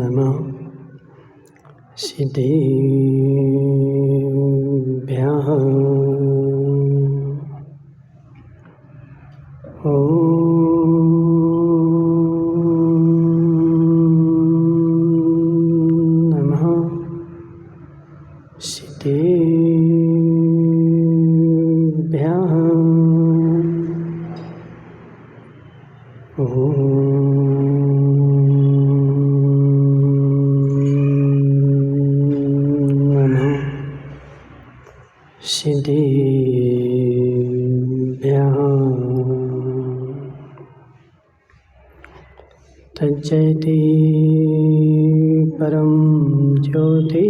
नमः सिद्धेभ्यः। नमः सिद्धेभ्यः। सिद्धेभ्यः। तज्जयति परं ज्योति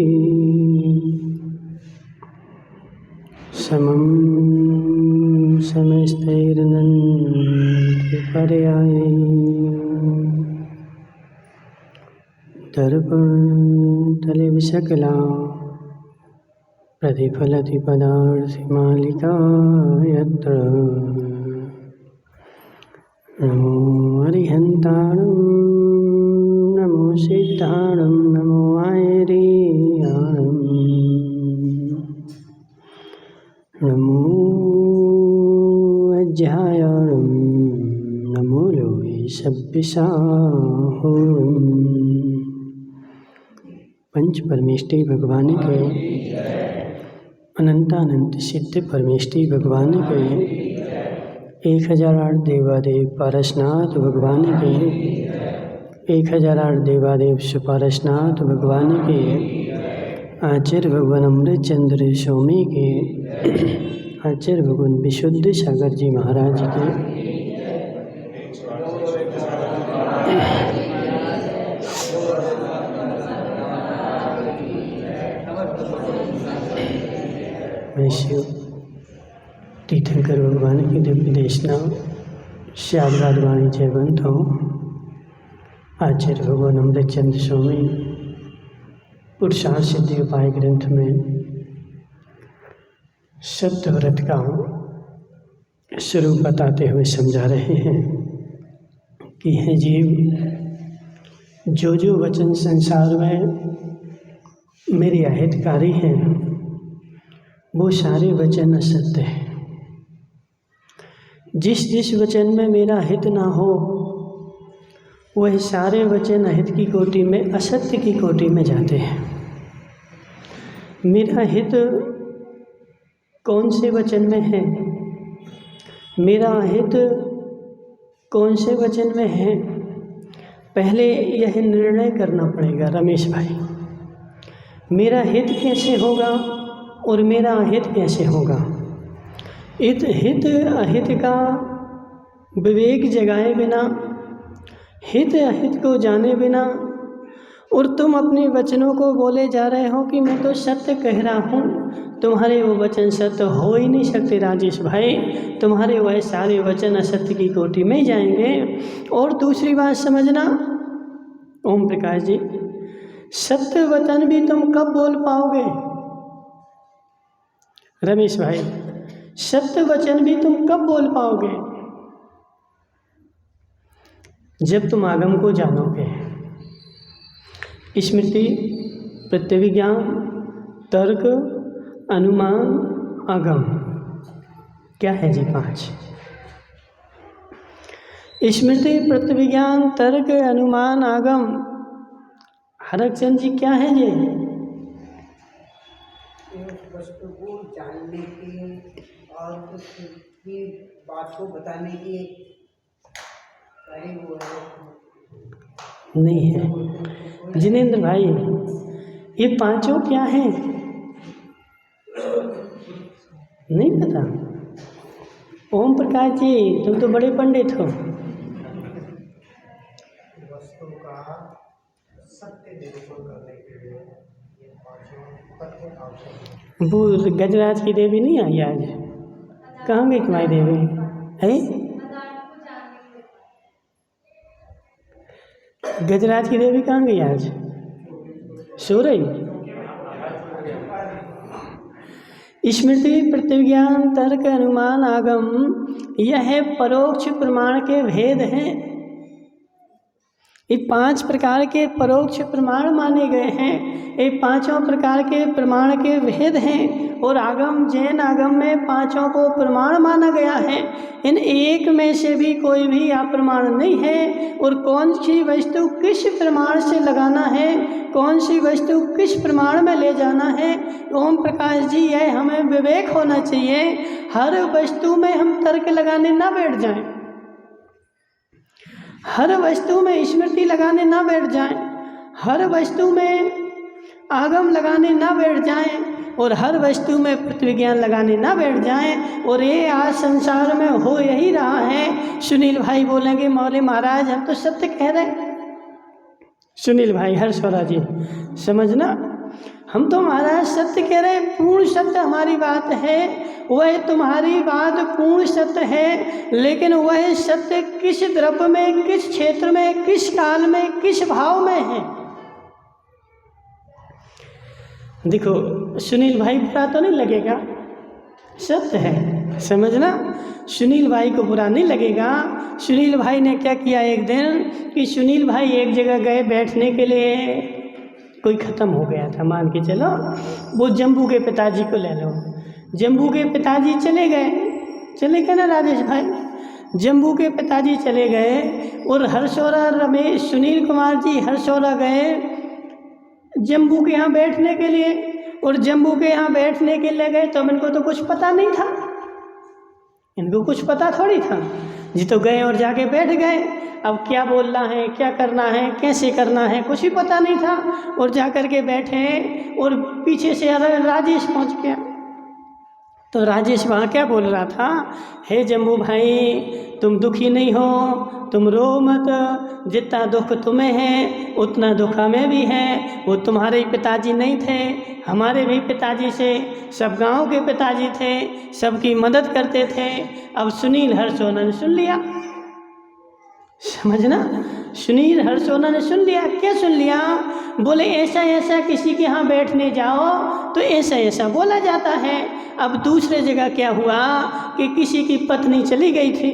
समं समस्तैरनन्तपर्यायै दर्पणतले विसकला प्रतिफलति पदार्थमालिका यत्र। नमो अरिहन्ताणं नमो सिद्धाणं नमो आयर्याणं नमो अज्ञायाणं नमो लोये सभ्यसाहोणम्। पंच परमेष्टि भगवान के अनंतानंत सिद्ध परमेष्टि भगवान के 1008 देवादेव पारसनाथ भगवान के 1008 देवादेव सुपारसनाथ भगवान के आचार्य भगवान अमृतचंद्र स्वामी के आचार्य भगवान विशुद्ध सागर जी महाराज के शिव तीर्थंकर भगवान की दिव्य देशना श्यामराज वाणी जयवंत हो। आचार्य भगवान अमृतचंद्र स्वामी पुरुषार्थ सिद्धि उपाय ग्रंथ में सत्य व्रत का स्वरूप बताते हुए समझा रहे हैं कि है जीव, जो जो वचन संसार में मेरे अहितकारी हैं वो सारे वचन असत्य हैं। जिस जिस वचन में मेरा हित ना हो वह सारे वचन अहित की कोटि में, असत्य की कोटि में जाते हैं। मेरा हित कौन से वचन में है, मेरा हित कौन से वचन में है, पहले यह निर्णय करना पड़ेगा रमेश भाई। मेरा हित कैसे होगा और मेरा अहित कैसे होगा? हित अहित का विवेक जगाए बिना, हित अहित को जाने बिना, और तुम अपने वचनों को बोले जा रहे हो कि मैं तो सत्य कह रहा हूँ, तुम्हारे वो वचन सत्य हो ही नहीं सकते राजेश भाई। तुम्हारे वह सारे वचन असत्य की कोटि में जाएंगे। और दूसरी बात समझना ओम प्रकाश जी, सत्य वचन भी तुम कब बोल पाओगे रमेश भाई? सत्य वचन भी तुम कब बोल पाओगे? जब तुम आगम को जानोगे। स्मृति, प्रत्यभिज्ञान, तर्क, अनुमान, आगम, क्या है जी? 5। स्मृति, प्रत्यभिज्ञान, तर्क, अनुमान, आगम। हरकचंद जी क्या है जी? वस्तु को जानने की और उसकी बात को बताने की वो है। नहीं है जिनेंद्र भाई, ये पांचों क्या हैं? नहीं पता? ओम प्रकाश जी तुम तो बड़े पंडित हो। वस्तु का सत्य निरूपण करने के लिए ये पांचों तत्व आवश्यक है। वो गजराज की देवी नहीं आई आज? कहाँ गई तुम्हारी देवी है? गजराज की देवी कहाँ गई आज? सो रही? स्मृति, प्रतिज्ञान, तर्क, अनुमान, आगम, यह परोक्ष प्रमाण के भेद हैं। ये 5 प्रकार के परोक्ष प्रमाण माने गए हैं। ये 5 प्रकार के प्रमाण के भेद हैं। और आगम, जैन आगम में 5 को प्रमाण माना गया है। इन एक में से भी कोई भी अप्रमाण नहीं है। और कौन सी वस्तु किस प्रमाण से लगाना है, कौन सी वस्तु किस प्रमाण में ले जाना है, ओम प्रकाश जी, यह हमें विवेक होना चाहिए। हर वस्तु में हम तर्क लगाने ना बैठ जाएं, हर वस्तु में स्मृति लगाने ना बैठ जाएं, हर वस्तु में आगम लगाने ना बैठ जाएं, और हर वस्तु में प्रतिविज्ञान लगाने ना बैठ जाएं। और ये आज संसार में हो यही रहा है। सुनील भाई बोलेंगे मौली महाराज हम तो सत्य कह रहे हैं। सुनील भाई, हर्षवरा जी, समझना, हम तो महाराज सत्य कह रहे हैं, पूर्ण सत्य हमारी बात है। वह तुम्हारी बात पूर्ण सत्य है, लेकिन वह सत्य किस द्रव्य में, किस क्षेत्र में, किस काल में, किस भाव में है। देखो सुनील भाई, बुरा तो नहीं लगेगा, सत्य है, समझना, सुनील भाई को बुरा नहीं लगेगा। सुनील भाई ने क्या किया एक दिन कि सुनील भाई एक जगह गए बैठने के लिए, कोई ख़त्म हो गया था, मान के चलो, वो जम्बू के पिताजी को ले लो। जम्बू के पिताजी चले गए ना राजेश भाई, जम्बू के पिताजी चले गए। और हर्षौरा, रमेश, सुनील कुमार जी हर्षौरा गए जम्बू के यहाँ बैठने के लिए। और जम्बू के यहाँ बैठने के लिए गए तो इनको तो कुछ पता नहीं था, इनको कुछ पता थोड़ी था जी, तो गए और जाके बैठ गए। अब क्या बोलना है, क्या करना है, कैसे करना है, कुछ भी पता नहीं था। और जा कर के बैठे और पीछे से राजेश पहुंच गया। तो राजेश वहाँ क्या बोल रहा था, हे जम्बू भाई तुम दुखी नहीं हो, तुम रो मत, जितना दुख तुम्हें है उतना दुख हमें भी है। वो तुम्हारे पिताजी नहीं थे, हमारे भी पिताजी से, सब गांव के पिताजी थे, सबकी मदद करते थे। अब सुनील हर्षौना ने सुन लिया, समझना, सुनील हर्षौना ने सुन लिया। क्या सुन लिया? बोले ऐसा ऐसा किसी के यहाँ बैठने जाओ तो ऐसा ऐसा बोला जाता है। अब दूसरे जगह क्या हुआ कि किसी की पत्नी चली गई थी,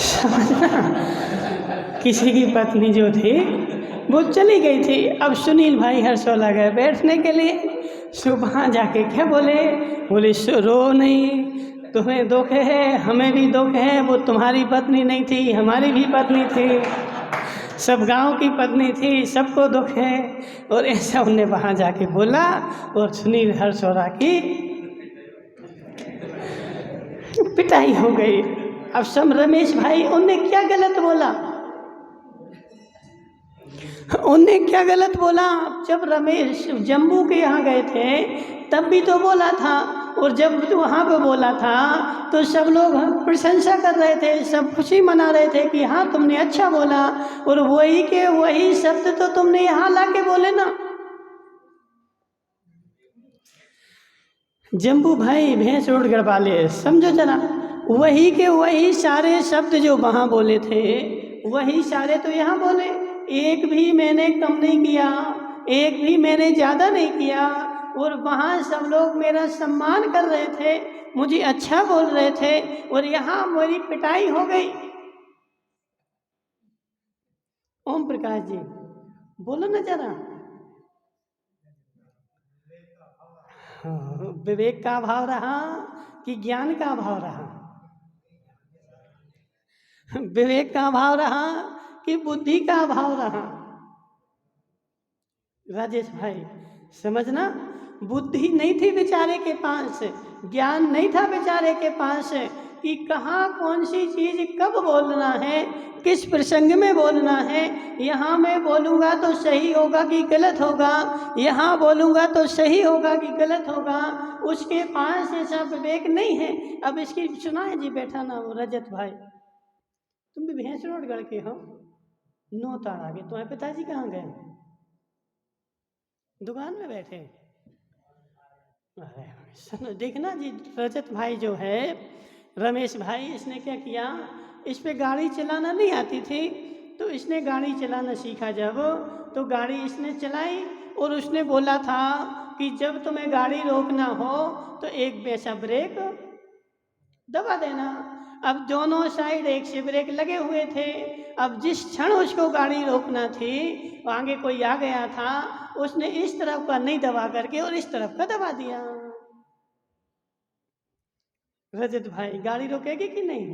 समझना, किसी की पत्नी जो थी वो चली गई थी। अब सुनील भाई हर्षौला गए बैठने के लिए। सुबह जाके क्या बोले, रो नहीं, तुम्हें दुख है, हमें भी दुख है, वो तुम्हारी पत्नी नहीं थी, हमारी भी पत्नी थी, सब गांव की पत्नी थी, सबको दुख है। और ऐसा उन्हें वहाँ जाके बोला। और सुनील हर्षौरा की पिटाई हो गई। अब सब रमेश भाई, उनने क्या गलत बोला, उनने क्या गलत बोला? जब रमेश जम्बू के यहाँ गए थे तब भी तो बोला था, और जब वहाँ पे बोला था तो सब लोग प्रशंसा कर रहे थे, सब खुशी मना रहे थे कि हाँ तुमने अच्छा बोला। और वही के वही शब्द तो तुमने यहाँ लाके बोले ना। जम्बू भाई भैंस रोड गड़वाले, समझो जरा, वही के वही सारे शब्द जो वहाँ बोले थे वही सारे तो यहाँ बोले। एक भी मैंने कम नहीं किया, एक भी मैंने ज़्यादा नहीं किया। और वहाँ सब लोग मेरा सम्मान कर रहे थे, मुझे अच्छा बोल रहे थे, और यहाँ मेरी पिटाई हो गई। ओम प्रकाश जी बोलो ना जरा। विवेक का अभाव रहा कि ज्ञान का अभाव रहा? विवेक का अभाव रहा कि बुद्धि का अभाव रहा? राजेश भाई समझना, बुद्धि नहीं थी बेचारे के पास, ज्ञान नहीं था बेचारे के पास कि कहाँ कौन सी चीज़ कब बोलना है, किस प्रसंग में बोलना है। यहाँ मैं बोलूँगा तो सही होगा कि गलत होगा, यहाँ बोलूँगा तो सही होगा कि गलत होगा, उसके पास ऐसा विवेक नहीं है। अब इसकी सुना है जी, बैठा ना वो रजत भाई, तुम भी भैंस रोड गढ़ के हो, 9 तार आगे, तुम्हारे पिताजी कहाँ गए? दुकान में बैठे। अरे सुनो, देखना जी, रजत भाई जो है, रमेश भाई, इसने क्या किया, इस पे गाड़ी चलाना नहीं आती थी, तो इसने गाड़ी चलाना सीखा जब, तो गाड़ी इसने चलाई और उसने बोला था कि जब तुम्हें गाड़ी रोकना हो तो एक वैसा ब्रेक दबा देना। अब दोनों साइड एक से ब्रेक लगे हुए थे। अब जिस क्षण उसको गाड़ी रोकना थी, आगे कोई आ गया था, उसने इस तरफ का नहीं दबा करके और इस तरफ का दबा दिया। रजत भाई, गाड़ी रोकेगी कि नहीं?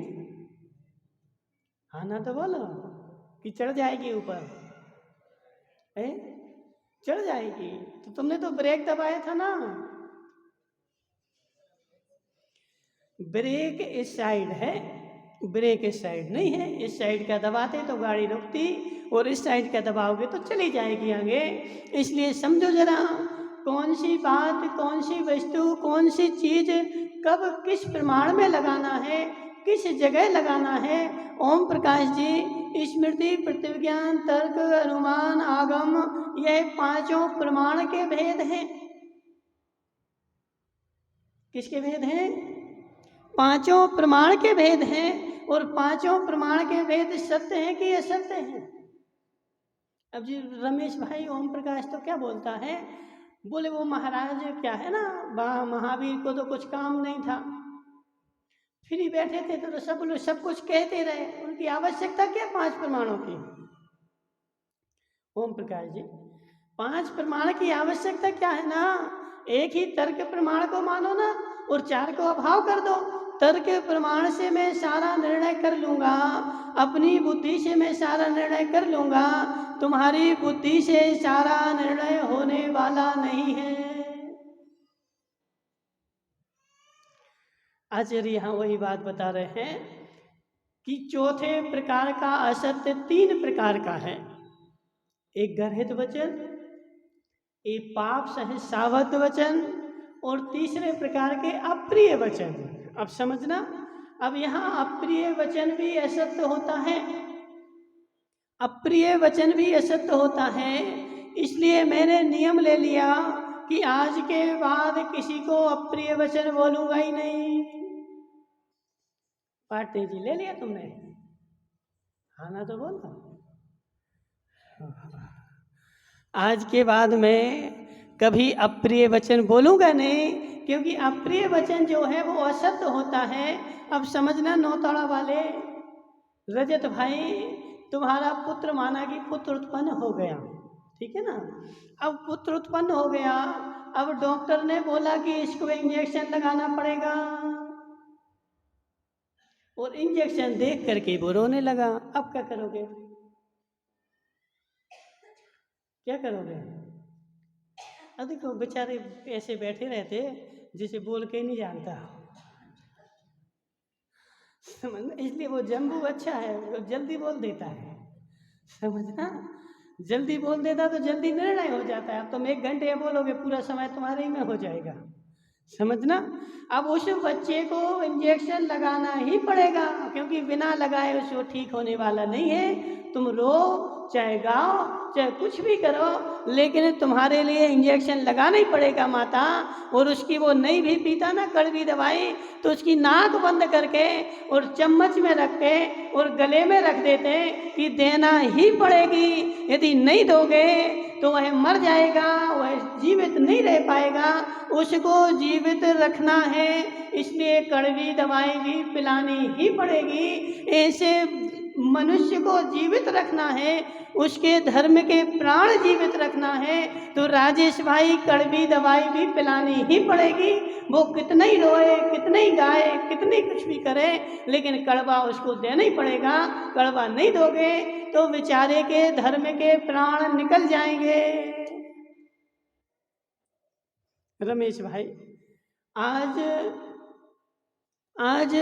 हाँ ना तो बोलो, कि चढ़ जाएगी ऊपर? चढ़ जाएगी। तो तुमने तो ब्रेक दबाया था ना। ब्रेक इस साइड है, ब्रेक इस साइड नहीं है। इस साइड का दबाते तो गाड़ी रुकती, और इस साइड का दबाओगे तो चली जाएगी आगे। इसलिए समझो जरा, कौन सी बात, कौन सी वस्तु, कौन सी चीज कब किस प्रमाण में लगाना है, किस जगह लगाना है। ओम प्रकाश जी, स्मृति, प्रतिविज्ञान, तर्क, अनुमान, आगम, यह पांचों प्रमाण के भेद हैं। किसके भेद हैं? पांचों प्रमाण के भेद हैं। और पांचों प्रमाण के भेद सत्य हैं कि असत्य हैं? अब जी रमेश भाई, ओम प्रकाश तो क्या बोलता है, बोले वो महाराज क्या है ना, महावीर को तो कुछ काम नहीं था, फ्री बैठे थे तो सब लोग सब कुछ कहते रहे, उनकी आवश्यकता क्या पांच प्रमाणों की? ओम प्रकाश जी, पांच प्रमाण की आवश्यकता क्या है ना, एक ही तर्क प्रमाण को मानो ना, और चार को अभाव कर दो। तर्क प्रमाण से मैं सारा निर्णय कर लूंगा, अपनी बुद्धि से मैं सारा निर्णय कर लूंगा, तुम्हारी बुद्धि से सारा निर्णय होने वाला नहीं है। आचार्य यहाँ वही बात बता रहे हैं कि चौथे प्रकार का असत्य तीन प्रकार का है। एक गर्हित वचन, एक पाप सहित सावध वचन, और तीसरे प्रकार के अप्रिय वचन। अब समझना, अब यहाँ अप्रिय वचन भी असत्य होता है, अप्रिय वचन भी असत्य होता है। इसलिए मैंने नियम ले लिया कि आज के बाद किसी को अप्रिय वचन बोलूंगा ही नहीं। पाटे जी, ले लिया तुमने? हाँ ना तो बोलो। आज के बाद मैं कभी अप्रिय वचन बोलूंगा नहीं, क्योंकि अप्रिय वचन जो है वो असत्य होता है। अब समझना नौताड़ा वाले, रजत भाई, तुम्हारा पुत्र माना कि पुत्र उत्पन्न हो गया, ठीक है ना। अब पुत्र उत्पन्न हो गया, अब डॉक्टर ने बोला कि इसको इंजेक्शन लगाना पड़ेगा, और इंजेक्शन देख करके वो रोने लगा। अब क्या करोगे? क्या करोगे? अब देखो, बेचारे ऐसे बैठे रहते जिसे बोल के नहीं जानता, समझना। इसलिए वो जम्बू अच्छा है, वो जल्दी बोल देता है, समझना। जल्दी बोल देता तो जल्दी निर्णय हो जाता है। अब तुम 1 घंटे बोलोगे, पूरा समय तुम्हारे ही में हो जाएगा, समझना। अब उस बच्चे को इंजेक्शन लगाना ही पड़ेगा, क्योंकि बिना लगाए उसको ठीक होने वाला नहीं है। तुम रो चाहे गाओ चाहे कुछ भी करो, लेकिन तुम्हारे लिए इंजेक्शन लगाना ही पड़ेगा माता। और उसकी वो नहीं भी पीता ना कड़वी दवाई, तो उसकी नाक बंद करके और चम्मच में रख के और गले में रख देते कि देना ही पड़ेगी, यदि नहीं दोगे तो वह मर जाएगा, वह जीवित नहीं रह पाएगा। उसको जीवित रखना है, इसलिए कड़वी दवाई भी पिलानी ही पड़ेगी। ऐसे मनुष्य को जीवित रखना है, उसके धर्म के प्राण जीवित रखना है, तो राजेश भाई कड़वी दवाई भी पिलानी ही पड़ेगी। वो कितना ही रोए, कितना ही गाए, कितनी कुछ भी करे, लेकिन कड़वा उसको देना ही पड़ेगा। कड़वा नहीं दोगे तो बेचारे के धर्म के प्राण निकल जाएंगे। रमेश भाई, आज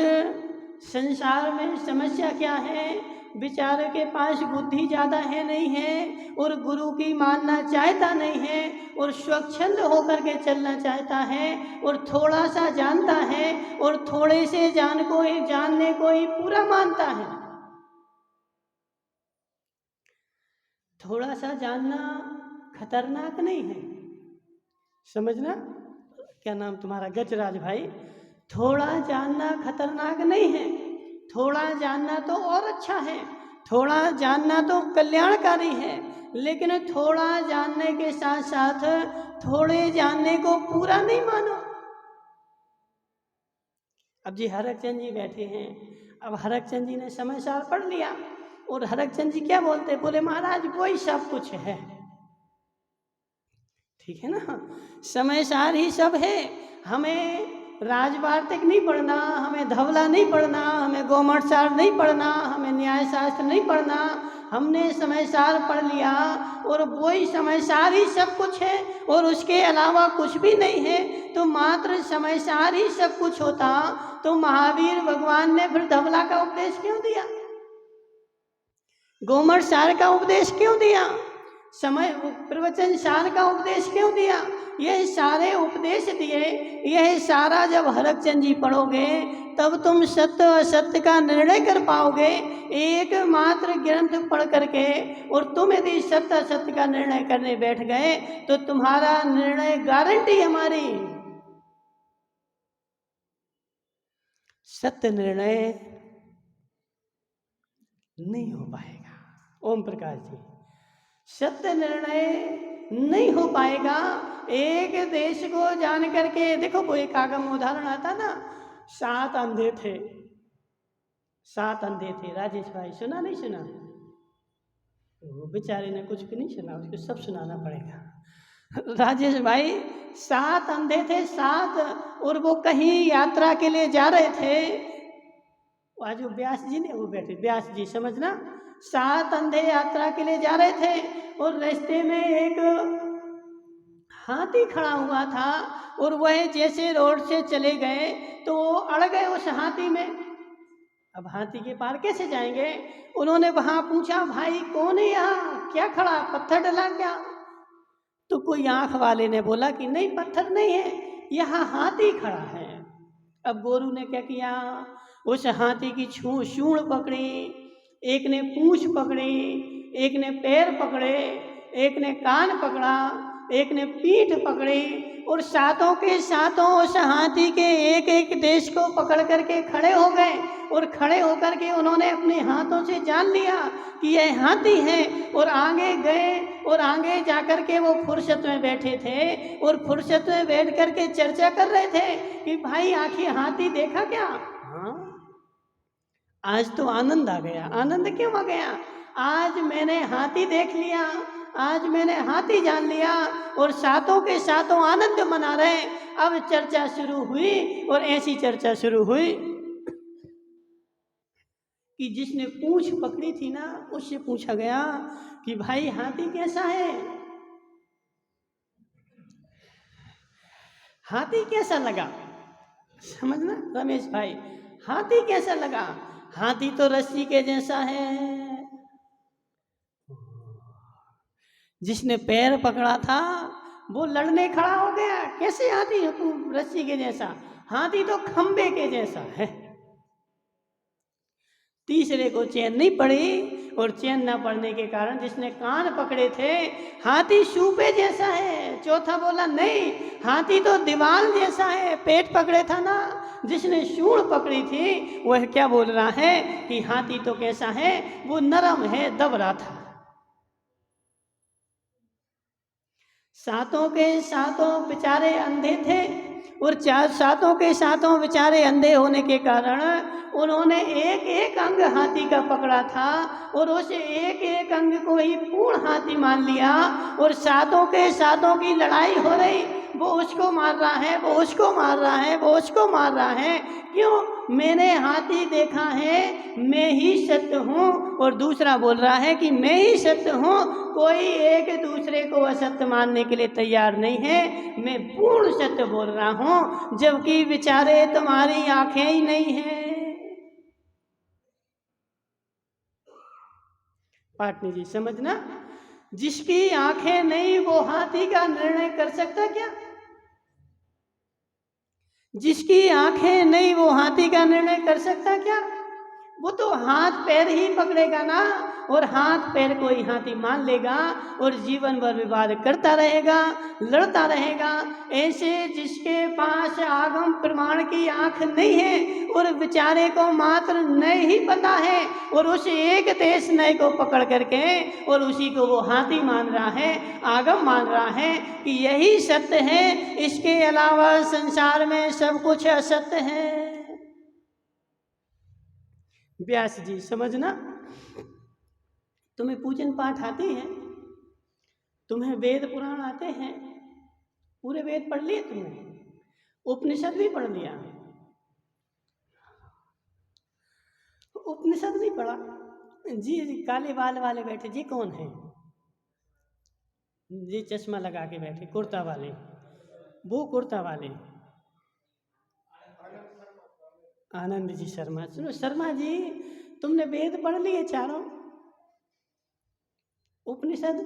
संसार में समस्या क्या है? बेचारे के पास बुद्धि ज़्यादा है नहीं है, और गुरु की मानना चाहता नहीं है, और स्वच्छंद होकर के चलना चाहता है, और थोड़ा सा जानता है, और थोड़े से जानने को ही पूरा मानता है। थोड़ा सा जानना खतरनाक नहीं है, समझना। क्या नाम तुम्हारा? गजराज भाई। थोड़ा जानना खतरनाक नहीं है, थोड़ा जानना तो और अच्छा है, थोड़ा जानना तो कल्याणकारी है। लेकिन थोड़ा जानने के साथ साथ थोड़े जानने को पूरा नहीं मानो। अब जी हरकचंद जी बैठे हैं, अब हरकचंद जी ने समय सार पढ़ लिया और हरकचंद जी क्या बोलते, बोले महाराज वही सब कुछ है। ठीक है ना, समय सार ही सब है। हमें राजवार्तिक नहीं पढ़ना, हमें धवला नहीं पढ़ना, हमें गोमटसार नहीं पढ़ना, हमें न्याय शास्त्र नहीं पढ़ना, हमने समय सार पढ़ लिया और वही समय सार ही सब कुछ है और उसके अलावा कुछ भी नहीं है। तो मात्र समय सार ही सब कुछ होता तो महावीर भगवान ने फिर धवला का उपदेश क्यों दिया, गोमटसार का उपदेश क्यों दिया, समय प्रवचन सार का उपदेश क्यों दिया? यह सारे उपदेश दिए, यह सारा जब हरकचंद जी पढ़ोगे तब तुम सत्य असत्य का निर्णय कर पाओगे। एकमात्र ग्रंथ पढ़ करके और तुम यदि सत्य असत्य का निर्णय करने बैठ गए तो तुम्हारा निर्णय गारंटी हमारी सत्य निर्णय नहीं हो पाएगा। ओम प्रकाश जी, सत्य निर्णय नहीं हो पाएगा। एक देश को जान करके देखो, वो एक आगम उदाहरण आता ना, 7 अंधे थे, 7 अंधे थे। राजेश भाई सुना नहीं सुना? वो बेचारे ने कुछ भी नहीं सुना, उसको सब सुनाना पड़ेगा। राजेश भाई 7 अंधे थे, 7, और वो कहीं यात्रा के लिए जा रहे थे। आज वो व्यास जी ने वो बैठे, व्यास जी समझना, 7 अंधे यात्रा के लिए जा रहे थे और रास्ते में एक हाथी खड़ा हुआ था और वह जैसे रोड से चले गए तो अड़ गए उस हाथी में। अब हाथी के पार कैसे जाएंगे? उन्होंने वहां पूछा, भाई कौन है यहाँ, क्या खड़ा, पत्थर डला क्या? तो कोई आंख वाले ने बोला कि नहीं, पत्थर नहीं है, यहाँ हाथी खड़ा है। अब गोरू ने क्या किया, उस हाथी की सूंड पकड़ी, एक ने पूंछ पकड़ी, एक ने पैर पकड़े, एक ने कान पकड़ा, एक ने पीठ पकड़ी और 7 के 7 उस हाथी के एक एक देश को पकड़ करके खड़े हो गए। और खड़े होकर के उन्होंने अपने हाथों से जान लिया कि यह हाथी है और आगे गए और आगे जाकर के वो फुर्सत में बैठे थे और फुर्सत में बैठ करके चर्चा कर रहे थे कि भाई आखिर हाथी देखा क्या? हाँ, आज तो आनंद आ गया। आनंद क्यों आ गया? आज मैंने हाथी देख लिया, आज मैंने हाथी जान लिया और 7 के 7 आनंद मना रहे। अब चर्चा शुरू हुई और ऐसी चर्चा शुरू हुई कि जिसने पूंछ पकड़ी थी ना, उससे पूछा गया कि भाई हाथी कैसा है, हाथी कैसा लगा? समझना रमेश भाई, हाथी कैसा लगा? हाथी तो रस्सी के जैसा है। जिसने पैर पकड़ा था वो लड़ने खड़ा हो गया, कैसे हाथी रस्सी के जैसा? हाथी तो खंबे के जैसा है। तीसरे को चैन नहीं पड़ी और चैन न पड़ने के कारण जिसने कान पकड़े थे, हाथी सूपे जैसा है। चौथा बोला नहीं, हाथी तो दीवार जैसा है। पेट पकड़े था ना, जिसने सूंड पकड़ी थी वह क्या बोल रहा है कि हाथी तो कैसा है, वो नरम है, दब रहा था। 7 के 7 बेचारे अंधे थे और 7 के 7 बेचारे अंधे होने के कारण उन्होंने एक एक अंग हाथी का पकड़ा था और उस एक एक अंग को ही पूर्ण हाथी मान लिया। और 7 के 7 की लड़ाई हो रही, वो उसको मार रहा है, वो उसको मार रहा है, वो उसको मार रहा है। क्यों? मैंने हाथी देखा है, मैं ही सत्य हूँ। और दूसरा बोल रहा है कि मैं ही सत्य हूँ, कोई एक दूसरे को असत्य मानने के लिए तैयार नहीं है, मैं पूर्ण सत्य बोल रहा हूँ। जबकि बेचारे तुम्हारी आंखें ही नहीं हैं। पाटनी जी समझना, जिसकी आंखें नहीं वो हाथी का निर्णय कर सकता क्या? जिसकी आंखें नहीं वो हाथी का निर्णय कर सकता क्या? वो तो हाथ पैर ही पकड़ेगा ना, और हाथ पैर को ही हाथी मान लेगा और जीवन भर विवाद करता रहेगा, लड़ता रहेगा। ऐसे जिसके पास आगम प्रमाण की आंख नहीं है और बेचारे को मात्र नय ही पता है, और उस एक देश नय को पकड़ करके और उसी को वो हाथी मान रहा है, आगम मान रहा है कि यही सत्य है, इसके अलावा संसार में सब कुछ असत्य है। व्यास जी समझना, तुम्हें पूजन पाठ आते हैं, तुम्हें वेद पुराण आते हैं, पूरे वेद पढ़ लिए तुमने, उपनिषद भी पढ़ लिया। उपनिषद नहीं पढ़ा जी, काले बाल वाले बैठे जी कौन है जी, चश्मा लगा के बैठे कुर्ता वाले, वो कुर्ता वाले आनंद जी शर्मा। सुनो शर्मा जी, तुमने वेद पढ़ लिए चारों, उपनिषद।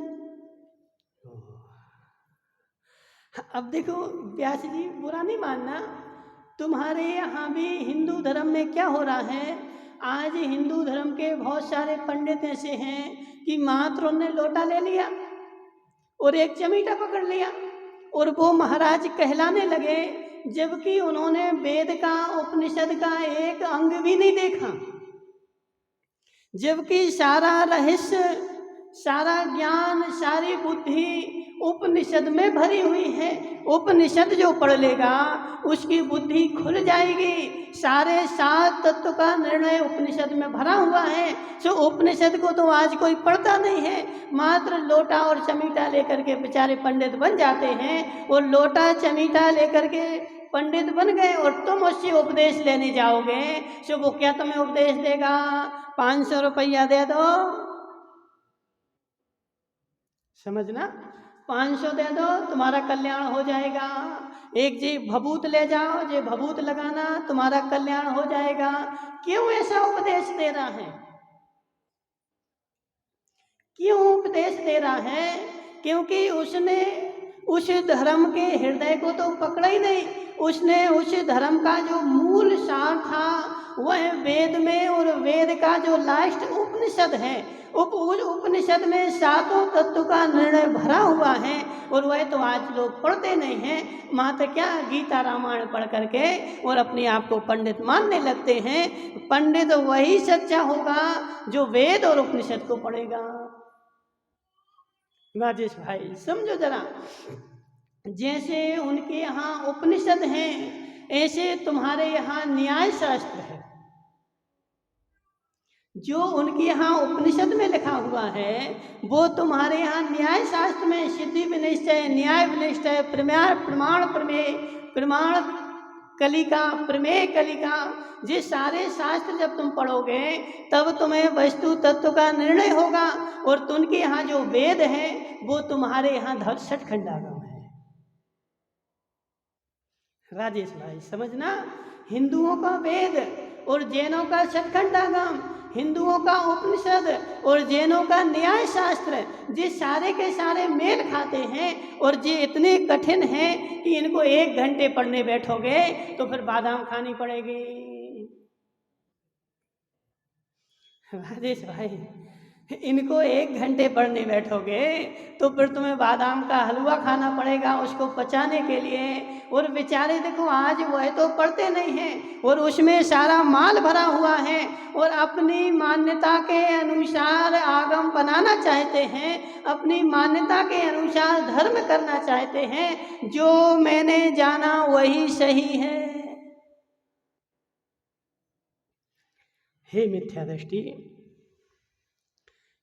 अब देखो व्यास जी, बुरा नहीं मानना, तुम्हारे यहाँ भी हिंदू धर्म में क्या हो रहा है, आज हिंदू धर्म के बहुत सारे पंडित ऐसे हैं कि मात्र उन्होंने लोटा ले लिया और एक चमीटा पकड़ लिया और वो महाराज कहलाने लगे, जबकि उन्होंने वेद का उपनिषद का एक अंग भी नहीं देखा, जबकि सारा रहस्य, सारा ज्ञान, सारी बुद्धि उपनिषद में भरी हुई है। उपनिषद जो पढ़ लेगा उसकी बुद्धि खुल जाएगी, सारे 7 तत्व का निर्णय उपनिषद में भरा हुआ है। सो उपनिषद को तो आज कोई पढ़ता नहीं है, मात्र लोटा और चमीटा लेकर के बेचारे पंडित बन जाते हैं, और लोटा चमीटा लेकर के पंडित बन गए और तुम उससे उपदेश लेने जाओगे, सो वो क्या तुम्हें उपदेश देगा, 500 रुपया दे दो, समझना, 500 दे दो तुम्हारा कल्याण हो जाएगा, एक जी भभूत ले जाओ, जे भभूत लगाना तुम्हारा कल्याण हो जाएगा। क्यों ऐसा उपदेश दे रहा है, क्यों उपदेश दे रहा है? क्योंकि उसने उस धर्म के हृदय को तो पकड़ा ही नहीं, उसने उस धर्म का जो मूल सार था वह वेद में, और वेद का जो लास्ट उपनिषद है, उपनिषद में 7 तत्व का निर्णय भरा हुआ है, और वह तो आज लोग पढ़ते नहीं हैं, मात्र क्या गीता रामायण पढ़ करके और अपने आप को पंडित मानने लगते हैं। पंडित वही सच्चा होगा जो वेद और उपनिषद को पढ़ेगा। राजेश भाई समझो जरा, जैसे उनके यहाँ उपनिषद हैं, ऐसे तुम्हारे यहाँ न्याय शास्त्र है। जो उनके यहाँ उपनिषद में लिखा हुआ है वो तुम्हारे यहाँ न्याय शास्त्र में सिद्धि विनिश्चय, न्याय विनिश्चय, प्रमाण प्रमेय, प्रमाण कलिका, प्रमेय कलिका, ये सारे शास्त्र जब तुम पढ़ोगे तब तुम्हें वस्तु तत्व का निर्णय होगा। और उनके यहाँ जो वेद है वो तुम्हारे यहाँ छठखंडागम है। राजेश भाई समझना, हिंदुओं का वेद और जैनों का छठखंडागम, हिंदुओं का उपनिषद और जैनों का न्याय शास्त्र, ये सारे के सारे मेल खाते हैं, और ये इतने कठिन हैं कि इनको 1 घंटे पढ़ने बैठोगे तो फिर बादाम खानी पड़ेगी। राजेश भाई, इनको 1 घंटे पढ़ने बैठोगे तो फिर तुम्हें बादाम का हलवा खाना पड़ेगा उसको पचाने के लिए। और बेचारे देखो आज वह तो पढ़ते नहीं हैं और उसमें सारा माल भरा हुआ है, और अपनी मान्यता के अनुसार आगम बनाना चाहते हैं, अपनी मान्यता के अनुसार धर्म करना चाहते हैं, जो मैंने जाना वही सही है। हे मिथ्या दृष्टि,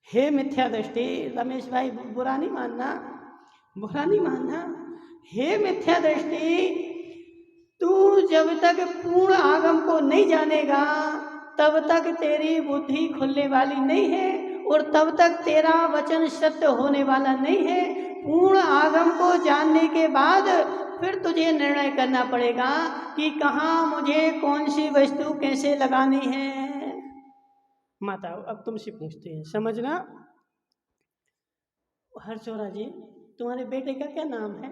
हे मिथ्या दृष्टि, रमेश भाई बुरा नहीं मानना, बुरा नहीं मानना। हे मिथ्या दृष्टि, तू जब तक पूर्ण आगम को नहीं जानेगा तब तक तेरी बुद्धि खुलने वाली नहीं है, और तब तक तेरा वचन सत्य होने वाला नहीं है। पूर्ण आगम को जानने के बाद फिर तुझे निर्णय करना पड़ेगा कि कहाँ मुझे कौन सी वस्तु कैसे लगानी है। माता अब तुमसे पूछते हैं, समझना। हरचौरा जी, तुम्हारे बेटे का क्या नाम है?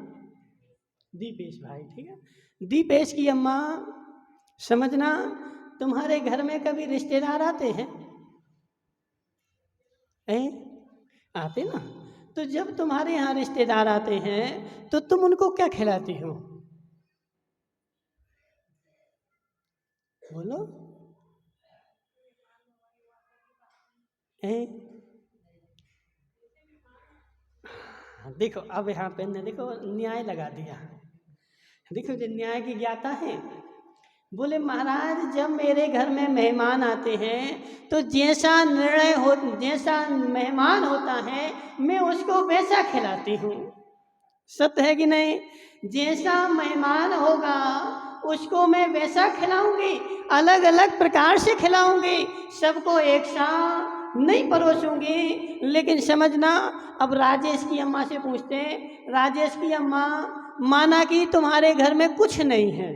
दीपेश भाई, ठीक है। दीपेश की अम्मा, समझना, तुम्हारे घर में कभी रिश्तेदार आते हैं? आते ना। तो जब तुम्हारे यहाँ रिश्तेदार आते हैं तो तुम उनको क्या खिलाती हो? बोलो। देखो अब यहाँ पे ने देखो न्याय लगा दिया। देखो जो न्याय की ज्ञाता है, बोले महाराज जब मेरे घर में मेहमान आते हैं तो जैसा मेहमान होता है मैं उसको वैसा खिलाती हूँ। सत्य है कि नहीं? जैसा मेहमान होगा उसको मैं वैसा खिलाऊंगी, अलग अलग प्रकार से खिलाऊंगी, सबको एक साथ नहीं परोसूंगी। लेकिन समझना, अब राजेश की अम्मा से पूछते हैं, राजेश की अम्मा, माना कि तुम्हारे घर में कुछ नहीं है,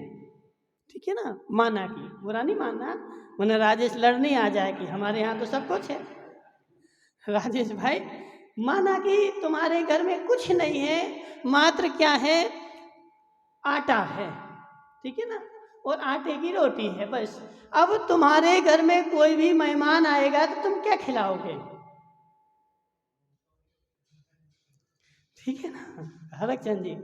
ठीक है ना, माना कि, बुरा नहीं मानना, वरना राजेश लड़ने आ जाए कि हमारे यहाँ तो सब कुछ है। राजेश भाई, माना कि तुम्हारे घर में कुछ नहीं है, मात्र क्या है, आटा है, ठीक है ना, और आटे की रोटी है बस। अब तुम्हारे घर में कोई भी मेहमान आएगा तो तुम क्या खिलाओगे? ठीक है ना हरकचंद जी,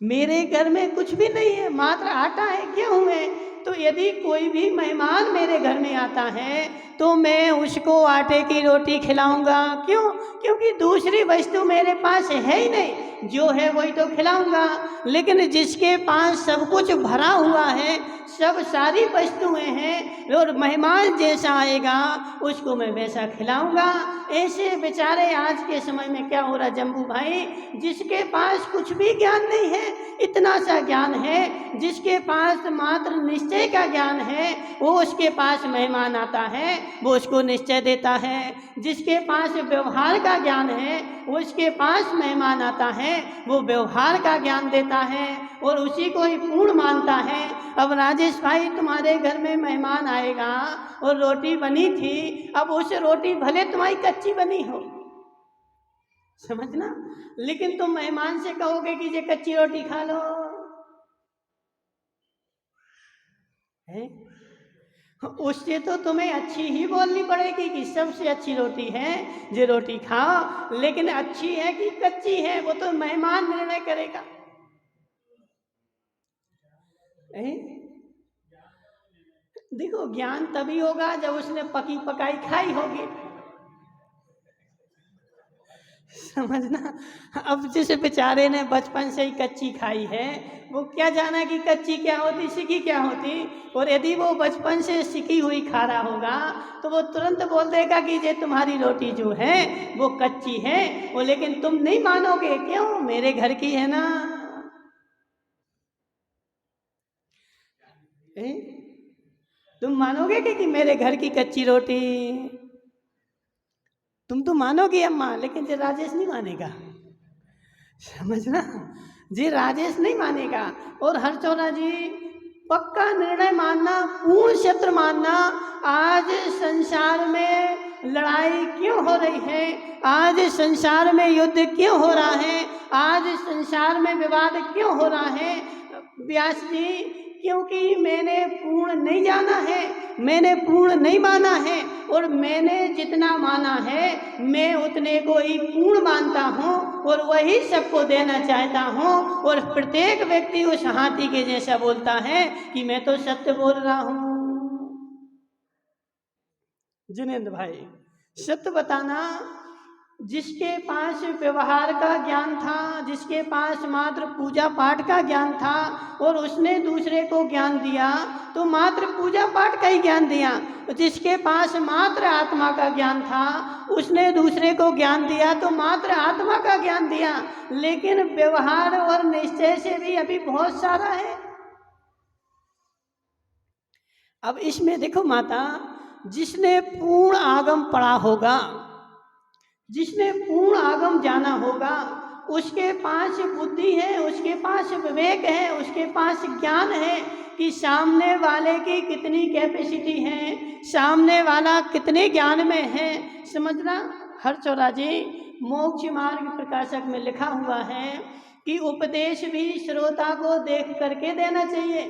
मेरे घर में कुछ भी नहीं है, मात्र आटा है, गेहूं है, तो यदि कोई भी मेहमान मेरे घर में आता है तो मैं उसको आटे की रोटी खिलाऊंगा। क्यों? क्योंकि दूसरी वस्तु मेरे पास है ही नहीं, जो है वही तो खिलाऊंगा। लेकिन जिसके पास सब कुछ भरा हुआ है, सब सारी वस्तुएं हैं, और मेहमान जैसा आएगा उसको मैं वैसा खिलाऊंगा। ऐसे बेचारे आज के समय में क्या हो रहा जम्बू भाई, जिसके पास कुछ भी ज्ञान नहीं है, इतना सा ज्ञान है, जिसके पास मात्र निश्चय का ज्ञान है, वो उसके पास मेहमान आता है वो उसको निश्चय देता है। जिसके पास व्यवहार का ज्ञान है वो उसके पास मेहमान आता है वो व्यवहार का ज्ञान देता है और उसी को ही पूर्ण मानता है। अब राजेश भाई तुम्हारे घर में मेहमान आएगा और रोटी बनी थी, अब उस रोटी भले तुम्हारी कच्ची बनी हो, समझना, लेकिन तुम मेहमान से कहोगे कि ये कच्ची रोटी खा लो, है? उससे तो तुम्हें अच्छी ही बोलनी पड़ेगी कि सबसे अच्छी रोटी है, ये रोटी खाओ, लेकिन अच्छी है कि कच्ची है वो तो मेहमान निर्णय करेगा। देखो ज्ञान तभी होगा जब उसने पकी पकाई खाई होगी, समझना। अब जिस बेचारे ने बचपन से ही कच्ची खाई है वो क्या जाना कि कच्ची क्या होती, सीखी क्या होती, और यदि वो बचपन से सीखी हुई खा रहा होगा तो वो तुरंत बोल देगा कि ये तुम्हारी रोटी जो है वो कच्ची है, वो, लेकिन तुम नहीं मानोगे, क्यों? मेरे घर की है ना। तुम मानोगे कि मेरे घर की कच्ची रोटी, तुम तो मानोगी अम्मा, लेकिन ये राजेश नहीं मानेगा, समझना, जी राजेश नहीं मानेगा। और हरचौरा जी पक्का निर्णय मानना, पूर्ण सत्य मानना, आज संसार में लड़ाई क्यों हो रही है, आज संसार में युद्ध क्यों हो रहा है, आज संसार में विवाद क्यों हो रहा है, व्यास जी, क्योंकि मैंने पूर्ण नहीं जाना है, मैंने पूर्ण नहीं माना है, और मैंने जितना माना है मैं उतने को ही पूर्ण मानता हूँ और वही सबको देना चाहता हूँ। और प्रत्येक व्यक्ति उस हाथी के जैसा बोलता है कि मैं तो सत्य बोल रहा हूँ। जिनेंद्र भाई, सत्य बताना, जिसके पास व्यवहार का ज्ञान था, जिसके पास मात्र पूजा पाठ का ज्ञान था और उसने दूसरे को ज्ञान दिया तो मात्र पूजा पाठ का ही ज्ञान दिया, जिसके पास मात्र आत्मा का ज्ञान था उसने दूसरे को ज्ञान दिया तो मात्र आत्मा का ज्ञान दिया। लेकिन व्यवहार और निश्चय से भी अभी बहुत सारा है। अब इसमें देखो माता, जिसने पूर्ण आगम पढ़ा होगा, जिसने पूर्ण आगम जाना होगा, उसके पास बुद्धि है, उसके पास विवेक है, उसके पास ज्ञान है कि सामने वाले की कितनी कैपेसिटी है, सामने वाला कितने ज्ञान में है, समझना। हरचौरा जी मोक्ष मार्ग प्रकाशक में लिखा हुआ है कि उपदेश भी श्रोता को देख करके देना चाहिए।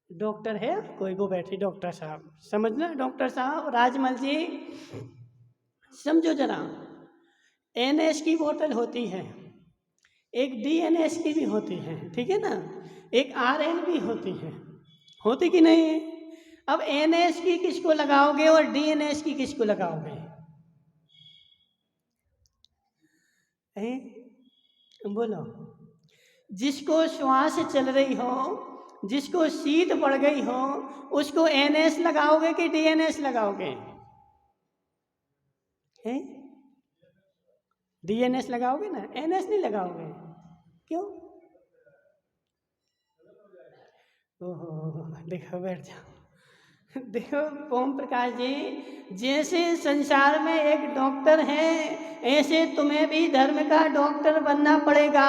डॉक्टर है कोई, वो बैठे डॉक्टर साहब, समझना डॉक्टर साहब, राजमल जी समझो जरा, NS की बोतल होती है, एक DNS की भी होती है, ठीक है ना, एक RN भी होती कि नहीं? अब NS की किसको लगाओगे और DNS की किसको लगाओगे? बोलो। जिसको श्वास चल रही हो, जिसको शीत बढ़ गई हो, उसको NS लगाओगे कि DNS लगाओगे? DNS लगाओगे ना, NS नहीं लगाओगे। क्यों? ओहो, देखो बैठ जाओ। देखो ओम प्रकाश जी, जैसे संसार में एक डॉक्टर है, ऐसे तुम्हें भी धर्म का डॉक्टर बनना पड़ेगा।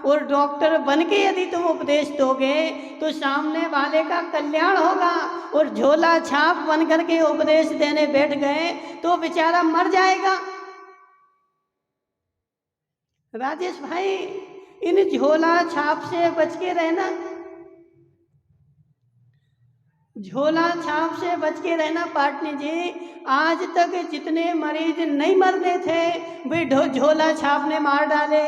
और डॉक्टर बन के यदि तुम उपदेश दोगे तो सामने वाले का कल्याण होगा। और झोला छाप बन करके उपदेश देने बैठ गए तो बेचारा मर जाएगा। राजेश भाई, इन झोला छाप से बच के रहना, झोला छाप से बच के रहना पाटनी जी। आज तक जितने मरीज नहीं मरने थे वे झोला छाप ने मार डाले।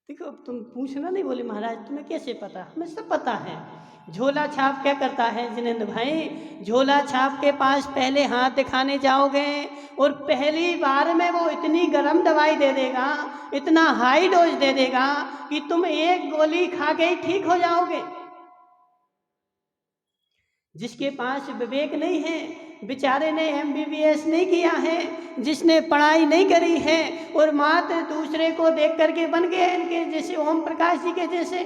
देखो तुम पूछना नहीं, बोले महाराज तुम्हें कैसे पता? हमें सब पता है। झोला छाप क्या करता है जिनेंद्र भाई? झोला छाप के पास पहले हाथ दिखाने जाओगे और पहली बार में वो इतनी गर्म दवाई दे देगा, इतना हाई डोज दे देगा कि तुम एक गोली खा के ही ठीक हो जाओगे। जिसके पास विवेक नहीं है, बेचारे ने MBBS नहीं किया है, जिसने पढ़ाई नहीं करी है और मात्र दूसरे को देख करके बन गए इनके जैसे ओम प्रकाश जी के जैसे।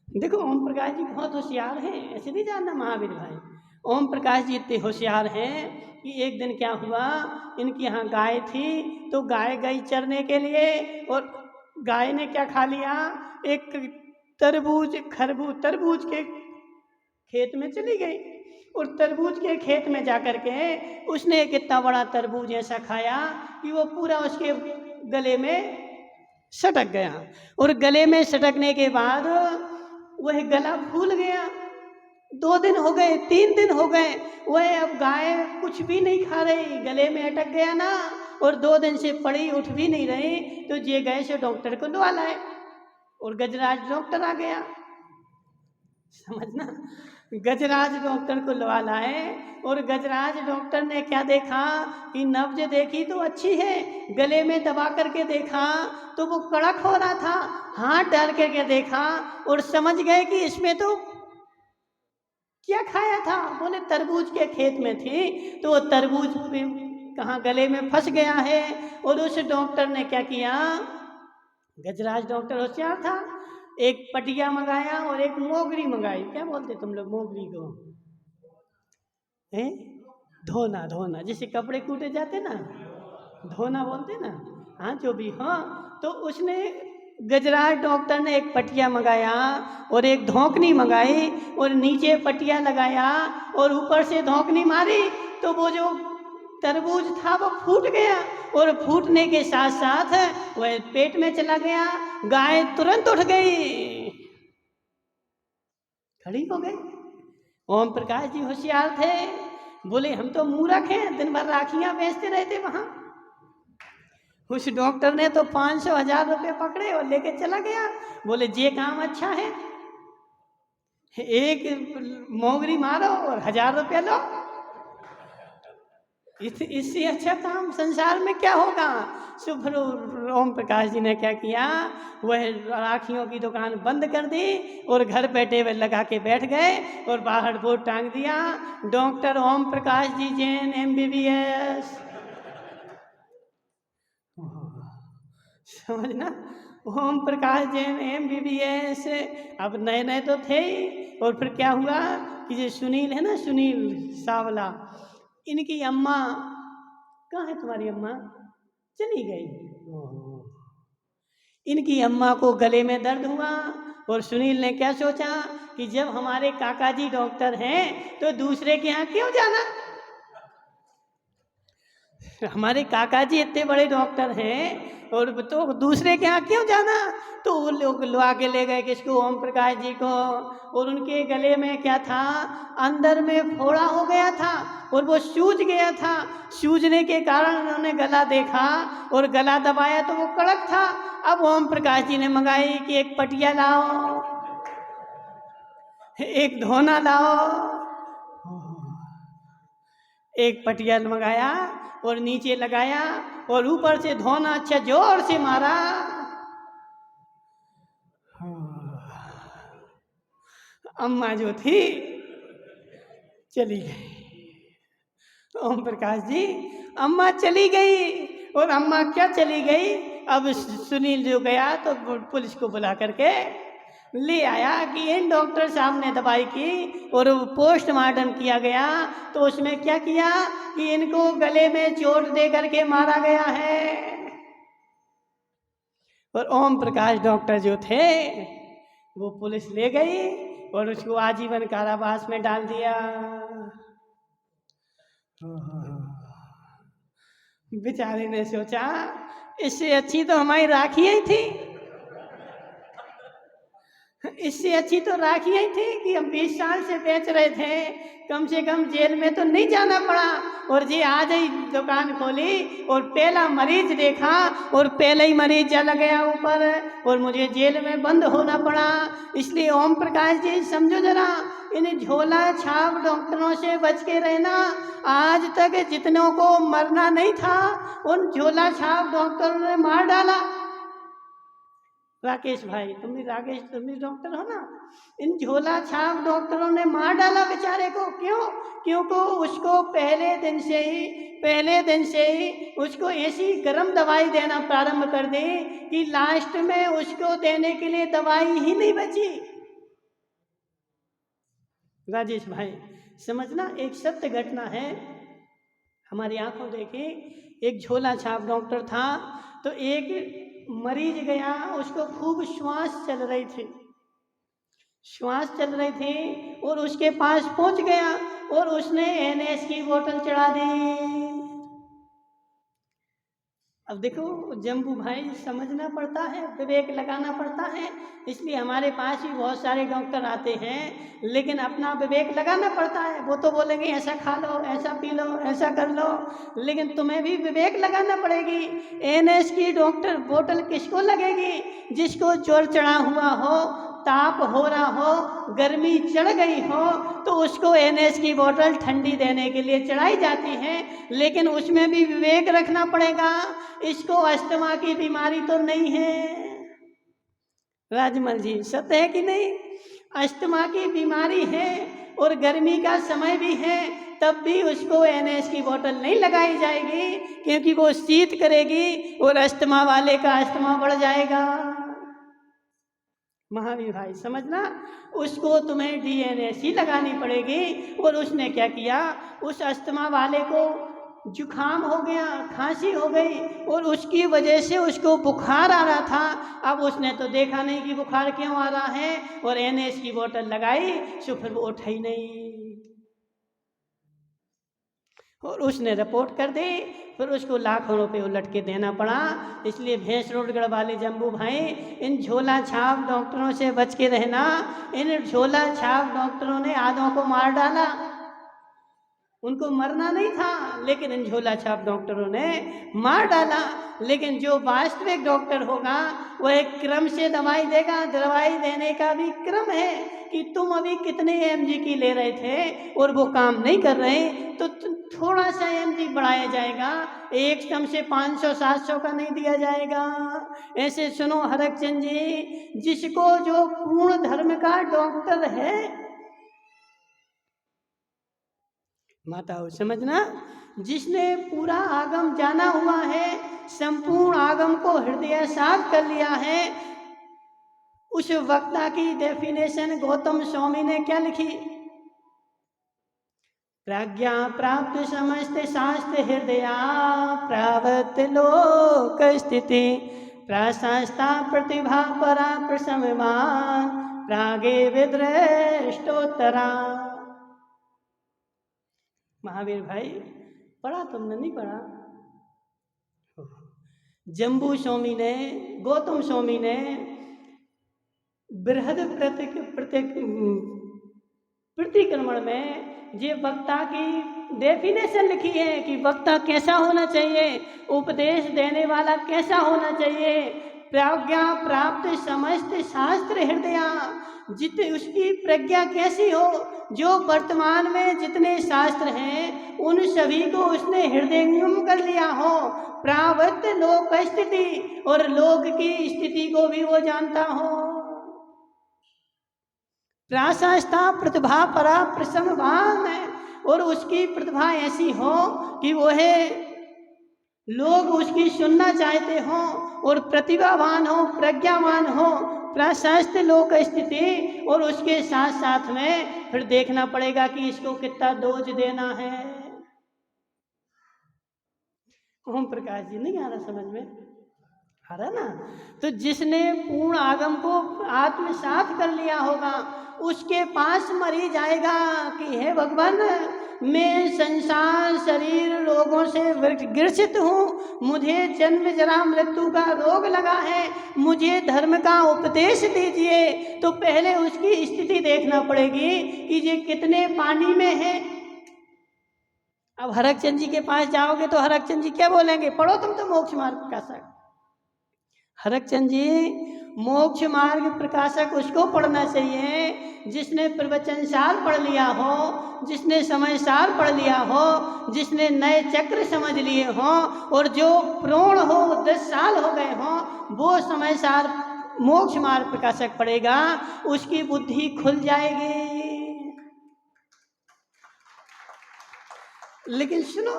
देखो ओम प्रकाश जी बहुत होशियार हैं, ऐसे नहीं जानना महावीर भाई। ओम प्रकाश जी इतने होशियार हैं कि एक दिन क्या हुआ, इनके यहाँ गाय थी तो गाय गई चरने के लिए और गाय ने क्या खा लिया, एक तरबूज के खेत में चली गई और तरबूज के खेत में जाकर के उसने एक इतना बड़ा तरबूज ऐसा खाया कि वो पूरा उसके गले में सटक गया। और गले में सटकने के बाद वह गला फूल गया। 2 दिन हो गए, 3 दिन हो गए, वह अब गाय कुछ भी नहीं खा रही, गले में अटक गया ना, और 2 दिन से पड़ी उठ भी नहीं रही। तो ये गए से डॉक्टर को लवा लाए और गजराज डॉक्टर आ गया, समझना, गजराज डॉक्टर को लवा लाए और गजराज डॉक्टर ने क्या देखा कि नब्ज देखी तो अच्छी है, गले में दबा करके देखा तो वो कड़क हो रहा था, हाथ डाल करके देखा और समझ गए कि इसमें तो क्या खाया था। बोले तरबूज के खेत में थी तो वो तरबूज कहाँ गले में फंस गया है। और उस डॉक्टर ने क्या किया, गजराज डॉक्टर होशियार था, एक पटिया मंगाया और एक मोगरी मंगाई। क्या बोलते तुम लोग मोगरी को? हैं? धोना, जैसे कपड़े कूटे जाते ना, धोना बोलते ना, हाँ जो भी। हाँ तो उसने गजराज डॉक्टर ने एक पटिया मंगाया और एक धोकनी मंगाई और नीचे पटिया लगाया और ऊपर से धोकनी मारी तो वो जो तरबूज था वो फूट गया और फूटने के साथ साथ वह पेट में चला गया। गाय तुरंत उठ गई, खड़ी हो गई। ओम प्रकाश जी होशियार थे, बोले हम तो मूर्ख हैं, दिन भर राखियां बेचते रहते वहां। उस डॉक्टर ने तो 500-1000 रुपये पकड़े और लेके चला गया। बोले ये काम अच्छा है, एक मोगरी मारो और 1000 रुपये लो, इससे अच्छा काम संसार में क्या होगा। शुभ ओम प्रकाश जी ने क्या किया, वह राखियों की दुकान बंद कर दी और घर पे टेबल लगा के बैठ गए और बाहर बोर्ड टांग दिया, डॉक्टर ओम प्रकाश जी जैन MBBS। समझना, ओम प्रकाश जैन MBBS। अब नए नए तो थे ही। और फिर क्या हुआ कि जो सुनील है ना, सुनील सावला, इनकी अम्मा, कहाँ है तुम्हारी अम्मा? चली गई। इनकी अम्मा को गले में दर्द हुआ और सुनील ने क्या सोचा कि जब हमारे काका जी डॉक्टर हैं तो दूसरे के यहाँ क्यों जाना, हमारे काका जी इतने बड़े डॉक्टर हैं और तो दूसरे के यहाँ क्यों जाना? तो वो लोग लुआ के ले गए किसको? ओम प्रकाश जी को। और उनके गले में क्या था? अंदर में फोड़ा हो गया था और वो सूज गया था। सूजने के कारण उन्होंने गला देखा और गला दबाया तो वो कड़क था। अब ओम प्रकाश जी ने मंगाई कि एक पटिया लाओ, एक धोना लाओ। एक पटिया मंगाया और नीचे लगाया और ऊपर से धोना अच्छा जोर से मारा। अम्मा जो थी चली गई। ओम प्रकाश जी, अम्मा चली गई। और अम्मा क्या चली गई? अब सुनील जो गया तो पुलिस को बुला करके ले आया कि इन डॉक्टर साहब ने दवाई की और पोस्टमार्टम किया गया तो उसमें क्या किया कि इनको गले में चोट दे करके मारा गया है। और ओम प्रकाश डॉक्टर जो थे वो पुलिस ले गई और उसको आजीवन कारावास में डाल दिया। बेचारे ने सोचा इससे अच्छी तो हमारी राखी ही थी, इससे अच्छी तो राखी ही थी कि हम 20 साल से बेच रहे थे, कम से कम जेल में तो नहीं जाना पड़ा। और जी आज ही दुकान खोली और पहला मरीज देखा और पहले ही मरीज चला गया ऊपर और मुझे जेल में बंद होना पड़ा। इसलिए ओम प्रकाश जी समझो जरा, इन झोला छाप डॉक्टरों से बच के रहना। आज तक जितनों को मरना नहीं था उन झोला छाप डॉक्टरों ने मार डाला। राकेश भाई, तुम भी डॉक्टर हो ना? इन झोला छाप डॉक्टरों ने मार डाला बेचारे को। क्यों? क्योंकि उसको पहले दिन से ही उसको ऐसी गर्म दवाई देना प्रारंभ कर दी कि लास्ट में उसको देने के लिए दवाई ही नहीं बची। राजेश भाई समझना, एक सत्य घटना है, हमारी आंखों देखी। एक झोला छाप डॉक्टर था तो एक मरीज गया, उसको खूब श्वास चल रही थी और उसके पास पहुंच गया और उसने एनएस की बोतल चढ़ा दी। अब देखो जम्बू भाई, समझना पड़ता है, विवेक लगाना पड़ता है। इसलिए हमारे पास भी बहुत सारे डॉक्टर आते हैं, लेकिन अपना विवेक लगाना पड़ता है। वो तो बोलेंगे ऐसा खा लो, ऐसा पी लो, ऐसा कर लो, लेकिन तुम्हें भी विवेक लगाना पड़ेगी। एनएस की डॉक्टर बोतल किसको लगेगी? जिसको ज्वर चढ़ा हुआ हो, ताप हो रहा हो, गर्मी चढ़ गई हो, तो उसको एनएस की बोतल ठंडी देने के लिए चढ़ाई जाती है। लेकिन उसमें भी विवेक रखना पड़ेगा, इसको अस्थमा की बीमारी तो नहीं है। राजमल जी, सत्य है कि नहीं? अस्थमा की बीमारी है और गर्मी का समय भी है, तब भी उसको एनएस की बोतल नहीं लगाई जाएगी, क्योंकि वो शीत करेगी और अस्थमा वाले का अस्थमा बढ़ जाएगा। महावीर भाई समझना, उसको तुम्हें डीएनएस ही लगानी पड़ेगी। और उसने क्या किया, उस अस्थमा वाले को जुखाम हो गया, खांसी हो गई और उसकी वजह से उसको बुखार आ रहा था। अब उसने तो देखा नहीं कि बुखार क्यों आ रहा है और एनएस की बोतल लगाई, तो फिर वो उठा ही नहीं और उसने रिपोर्ट कर दी। फिर उसको लाखों रुपए उलट के देना पड़ा। इसलिए भैंस रोडगढ़ वाले जम्बू भाई, इन झोला छाप डॉक्टरों से बच के रहना। इन झोला छाप डॉक्टरों ने आधों को मार डाला, उनको मरना नहीं था, लेकिन इन झोला छाप डॉक्टरों ने मार डाला। लेकिन जो वास्तविक डॉक्टर होगा वह एक क्रम से दवाई देगा। दवाई देने का भी क्रम है कि तुम अभी कितने एमजी की ले रहे थे और वो काम नहीं कर रहे तो थोड़ा सा एमजी बढ़ाया जाएगा, एकदम से 500-700 का नहीं दिया जाएगा। ऐसे सुनो हरकचंद जी, जिसको जो पूर्ण धर्म का डॉक्टर है, माताओं समझना, जिसने पूरा आगम जाना हुआ है, संपूर्ण आगम को हृदय साफ कर लिया है, उस वक्ता की डेफिनेशन गौतम स्वामी ने क्या लिखी? प्रज्ञा प्राप्त समस्त शास्त्र हृदया प्रावत लोक स्थिति प्रशस्ता प्रतिभा परा प्रसममान प्रागे विदृष्टोत्तरा। महावीर भाई, पढ़ा तुमने? नहीं पढ़ा? जम्बू स्वामी ने, गौतम स्वामी ने बृहद प्रतिक्रमण में ये वक्ता की डेफिनेशन लिखी है कि वक्ता कैसा होना चाहिए, उपदेश देने वाला कैसा होना चाहिए। प्रज्ञा प्राप्त समस्त शास्त्र हृदय, जितनी उसकी प्रज्ञा कैसी हो, जो वर्तमान में जितने शास्त्र हैं उन सभी को उसने हृदयंगम कर लिया हो। प्रावृत्त लोक स्थिति, और लोक की स्थिति को भी वो जानता हो। प्राशास्ता प्रतिभा परा प्रसन्नवान है, और उसकी प्रतिभा ऐसी हो कि वह लोग उसकी सुनना चाहते हो, और प्रतिभावान हो, प्रज्ञावान हो, प्रशस्त लोक स्थिति। और उसके साथ साथ में फिर देखना पड़ेगा कि इसको कितना डोज देना है। ओम प्रकाश जी, नहीं आ रहा समझ में? आ रहा ना? तो जिसने पूर्ण आगम को आत्मसात कर लिया होगा उसके पास मरी जाएगा कि हे भगवान, मैं संसार शरीर रोगों से ग्रसित हूँ, मुझे जन्म जरा मृत्यु का रोग लगा है, मुझे धर्म का उपदेश दीजिए। तो पहले उसकी स्थिति देखना पड़ेगी कि ये कितने पानी में है। अब हरकचंद जी के पास जाओगे तो हरकचंद जी क्या बोलेंगे? पढ़ो तुम तो मोक्ष मार्ग प्रकाशक। हरकचंद जी मोक्ष मार्ग प्रकाशक उसको पढ़ना चाहिए जिसने प्रवचन सार पढ़ लिया हो, जिसने समय सार पढ़ लिया हो, जिसने नए चक्र समझ लिए हो, और जो प्रोण हो 10 साल हो गए हो, वो समय सार मोक्ष मार्ग प्रकाशक पढ़ेगा, उसकी बुद्धि खुल जाएगी। लेकिन सुनो,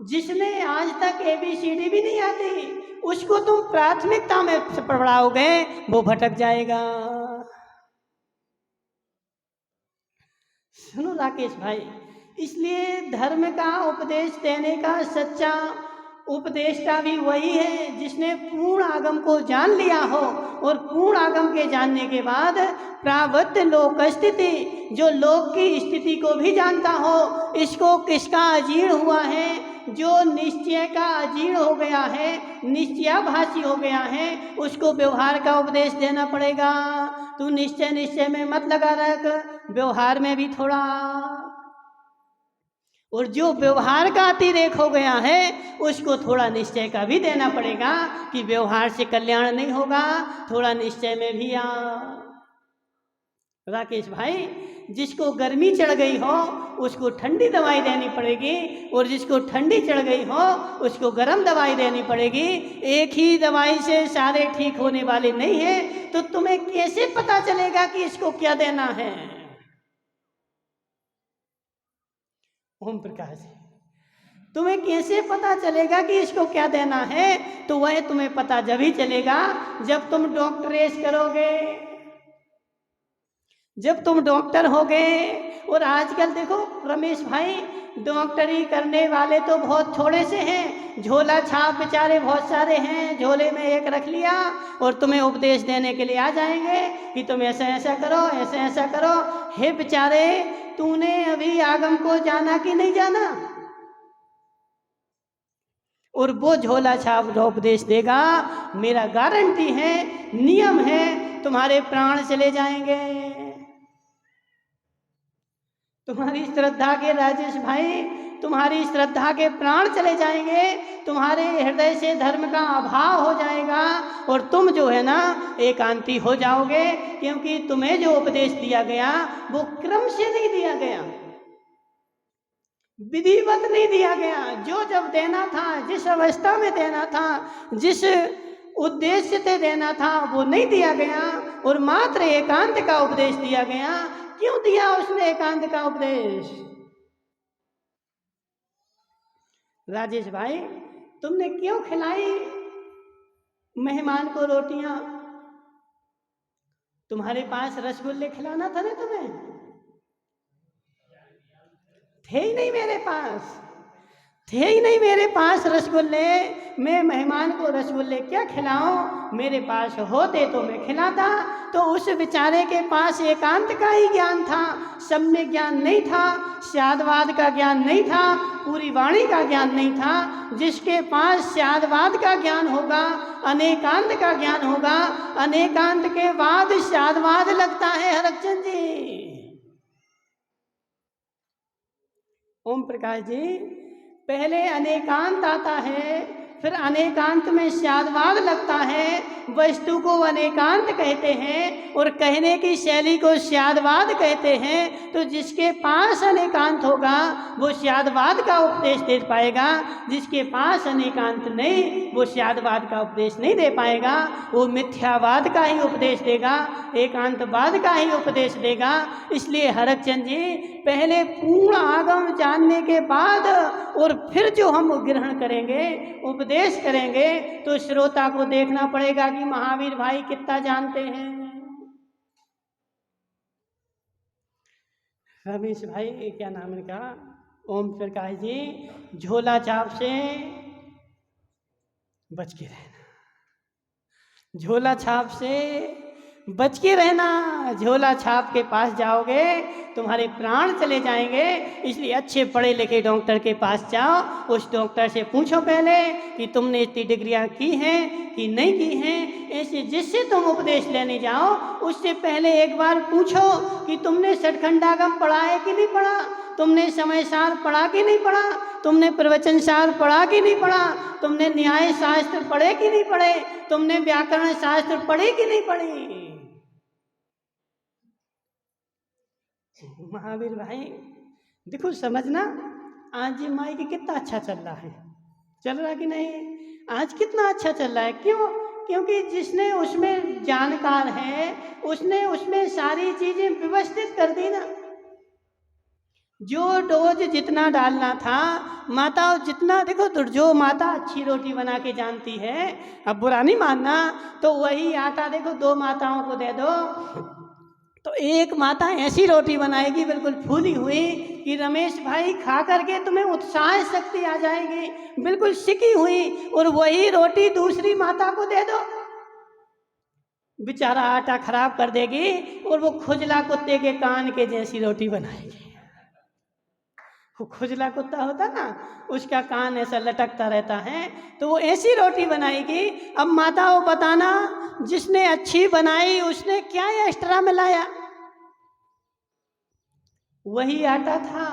जिसने आज तक ABCD भी नहीं आती उसको तुम प्राथमिकता में पढ़ाओगे, वो भटक जाएगा। सुनो राकेश भाई, इसलिए धर्म का उपदेश देने का सच्चा उपदेष्टा भी वही है जिसने पूर्ण आगम को जान लिया हो, और पूर्ण आगम के जानने के बाद प्रावृत्त लोक स्थिति, जो लोक की स्थिति को भी जानता हो। इसको किसका अजीर्ण हुआ है? जो निश्चय का अजीर्ण हो गया है, निश्चयाभासी हो गया है, उसको व्यवहार का उपदेश देना पड़ेगा। तू निश्चय में मत लगा रख, व्यवहार में भी थोड़ा। और जो व्यवहार का अतिरेक हो गया है उसको थोड़ा निश्चय का भी देना पड़ेगा कि व्यवहार से कल्याण नहीं होगा, थोड़ा निश्चय में भी आ। राकेश भाई, जिसको गर्मी चढ़ गई हो उसको ठंडी दवाई देनी पड़ेगी, और जिसको ठंडी चढ़ गई हो उसको गर्म दवाई देनी पड़ेगी। एक ही दवाई से सारे ठीक होने वाले नहीं हैं। तो तुम्हें कैसे पता चलेगा कि इसको क्या देना है? ओम प्रकाश, तुम्हें कैसे पता चलेगा कि इसको क्या देना है? तो वह तुम्हें पता जब ही चलेगा जब तुम डॉक्टरेट करोगे, जब तुम डॉक्टर होगे। और आजकल देखो रमेश भाई, डॉक्टरी करने वाले तो बहुत थोड़े से हैं, झोला छाप बेचारे बहुत सारे हैं, झोले में एक रख लिया और तुम्हें उपदेश देने के लिए आ जाएंगे कि तुम ऐसा ऐसा करो, ऐसा ऐसा करो। हे बेचारे, तूने अभी आगम को जाना कि नहीं जाना? और वो झोला छाप जो उपदेश देगा, मेरा गारंटी है, नियम है, तुम्हारे प्राण चले जाएंगे। तुम्हारी श्रद्धा के राजेश भाई, तुम्हारी श्रद्धा के प्राण चले जाएंगे, तुम्हारे हृदय से धर्म का अभाव हो जाएगा, और तुम जो है ना एकांती हो जाओगे। क्योंकि तुम्हें जो उपदेश दिया गया वो क्रम से नहीं दिया गया, विधिवत नहीं दिया गया। जो जब देना था, जिस अवस्था में देना था, जिस उद्देश्य से देना था, वो नहीं दिया गया, और मात्र एकांत का उपदेश दिया गया। क्यों दिया उसने एकांत का उपदेश? राजेश भाई, तुमने क्यों खिलाई मेहमान को रोटियां? तुम्हारे पास रसगुल्ले खिलाना था ना तुम्हें, थे ही नहीं मेरे पास। थे ही नहीं मेरे पास रसगुल्ले, मैं मेहमान को रसगुल्ले क्या खिलाऊं, मेरे पास होते तो मैं खिलाता। तो उस बेचारे के पास एकांत का ही ज्ञान था, सम्यक ज्ञान नहीं था, स्यादवाद का ज्ञान नहीं था, पूरी वाणी का ज्ञान नहीं था। जिसके पास स्यादवाद का ज्ञान होगा, अनेकांत का ज्ञान होगा, अनेकांत के बाद स्यादवाद लगता है हरचंद जी। ओम प्रकाश जी, पहले अनेकांत आता है, फिर अनेकांत में स्यादवाद लगता है, वस्तु को अनेकांत कहते हैं और कहने की शैली को स्यादवाद कहते हैं। तो जिसके पास अनेकांत होगा वो स्यादवाद का उपदेश दे पाएगा, जिसके पास अनेकांत नहीं वो स्यादवाद का उपदेश नहीं दे पाएगा, वो मिथ्यावाद का ही उपदेश देगा, एकांतवाद का ही उपदेश देगा। इसलिए हरचंद जी, पहले पूर्ण आगम जानने के बाद और फिर जो हम ग्रहण करेंगे, उपदेश करेंगे, तो श्रोता को देखना पड़ेगा कि महावीर भाई कितना जानते हैं। रमेश भाई, क्या नाम इनका, ओम प्रकाश जी, झोला छाप से बच के रहना, झोला छाप से बच के रहना। झोला छाप के पास जाओगे तुम्हारे प्राण चले जाएंगे। इसलिए अच्छे पढ़े लिखे डॉक्टर के पास जाओ, उस डॉक्टर से पूछो पहले कि तुमने इतनी डिग्रियां की हैं कि नहीं की हैं। ऐसे जिससे तुम उपदेश लेने जाओ उससे पहले एक बार पूछो कि तुमने सठखंडागम पढ़ा है कि नहीं पढ़ा, तुमने समय सार पढ़ा कि नहीं पढ़ा, तुमने प्रवचन सार पढ़ा कि नहीं पढ़ा, तुमने न्याय शास्त्र पढ़े कि नहीं पढ़े, तुमने व्याकरण शास्त्र पढ़े कि नहीं पढ़ी। महावीर भाई देखो, समझना, आज ये माइक कितना अच्छा चल रहा है, चल रहा कि नहीं, आज कितना अच्छा चल रहा है। क्यों? क्योंकि जिसने उसमें जानकार है उसने उसमें सारी चीजें व्यवस्थित कर दी ना। जो डोज जितना डालना था, माता जितना, देखो जो माता अच्छी रोटी बना के जानती है, अब बुरा नहीं मानना, तो वही आटा देखो 2 माताओं को दे दो तो एक माता ऐसी रोटी बनाएगी बिल्कुल फूली हुई कि रमेश भाई खा करके तुम्हें उत्साह शक्ति आ जाएगी, बिल्कुल सिकी हुई। और वही रोटी दूसरी माता को दे दो, बेचारा आटा खराब कर देगी और वो खुजला कुत्ते के कान के जैसी रोटी बनाएगी। वो खुजला कुत्ता होता ना, उसका कान ऐसा लटकता रहता है, तो वो ऐसी रोटी बनाएगी। अब माताओं बताना, जिसने अच्छी बनाई उसने क्या एक्स्ट्रा मिलाया? वही आटा था,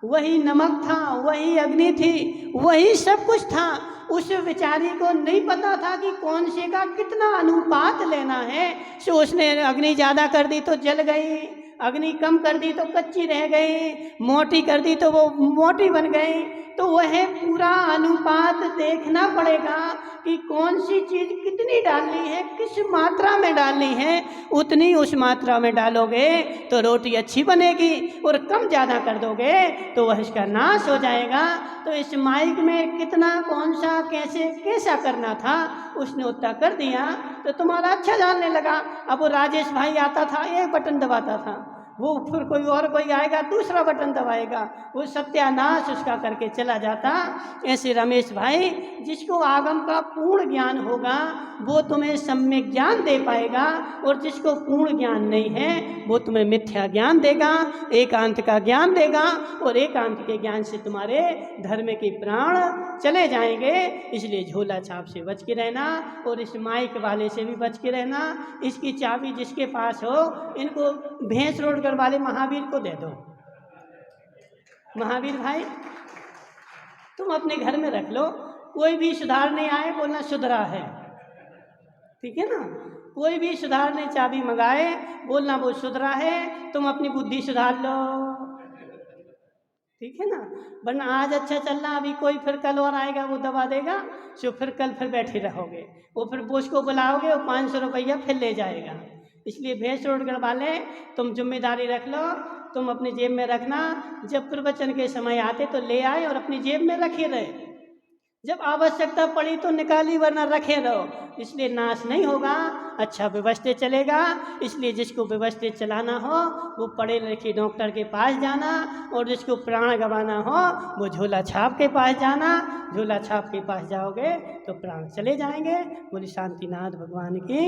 वही नमक था, वही अग्नि थी, वही सब कुछ था। उस बेचारी को नहीं पता था कि कौन से का कितना अनुपात लेना है। सो उसने अग्नि ज़्यादा कर दी तो जल गई, अग्नि कम कर दी तो कच्ची रह गई, मोटी कर दी तो वो मोटी बन गई। तो वह पूरा अनुपात देखना पड़ेगा कि कौन सी चीज़ कितनी डालनी है, किस मात्रा में डालनी है, उतनी उस मात्रा में डालोगे तो रोटी अच्छी बनेगी, और कम ज़्यादा कर दोगे तो वह इसका नाश हो जाएगा। तो इस माइक में कितना, कौन सा, कैसे, कैसा करना था उसने उतना कर दिया तो तुम्हारा अच्छा जानने लगा। अब वो राजेश भाई आता था, एक बटन दबाता था, वो फिर कोई और कोई आएगा दूसरा बटन दबाएगा, वो सत्यानाश उसका करके चला जाता। ऐसे रमेश भाई, जिसको आगम का पूर्ण ज्ञान होगा वो तुम्हें सम्यक ज्ञान दे पाएगा, और जिसको पूर्ण ज्ञान नहीं है वो तुम्हें मिथ्या ज्ञान देगा, एकांत का ज्ञान देगा, और एकांत के ज्ञान से तुम्हारे धर्म के प्राण चले जाएंगे। इसलिए झोला छाप से बच के रहना, और इस माइक वाले से भी बच के रहना। इसकी चाबी जिसके पास हो, इनको भैंस रोड कर वाले महावीर को दे दो। महावीर भाई तुम अपने घर में रख लो, कोई भी सुधारने आए बोलना सुधरा है, ठीक है ना। कोई भी सुधारने चाबी मंगाए बोलना वो सुधरा है, तुम अपनी बुद्धि सुधार लो, ठीक है ना। वरना आज अच्छा चल रहा, अभी कोई फिर कल और आएगा वो दबा देगा, सो फिर कल फिर बैठे रहोगे, वो फिर बोझ को बुलाओगे, वो 500 रुपया फिर ले जाएगा। इसलिए भैंस रोड वाले तुम जिम्मेदारी रख लो, तुम अपनी जेब में रखना, जब प्रवचन के समय आते तो ले आए और अपनी जेब में रखे रहे। जब आवश्यकता पड़ी तो निकाली, वरना रखे रहो। इसलिए नाश नहीं होगा, अच्छा व्यवस्थित चलेगा। इसलिए जिसको व्यवस्थित चलाना हो वो पढ़े लिखे डॉक्टर के पास जाना, और जिसको प्राण गंवाना हो वो झोला छाप के पास जाना। झोला छाप के पास जाओगे तो प्राण चले जाएंगे। बोली शांतिनाथ भगवान की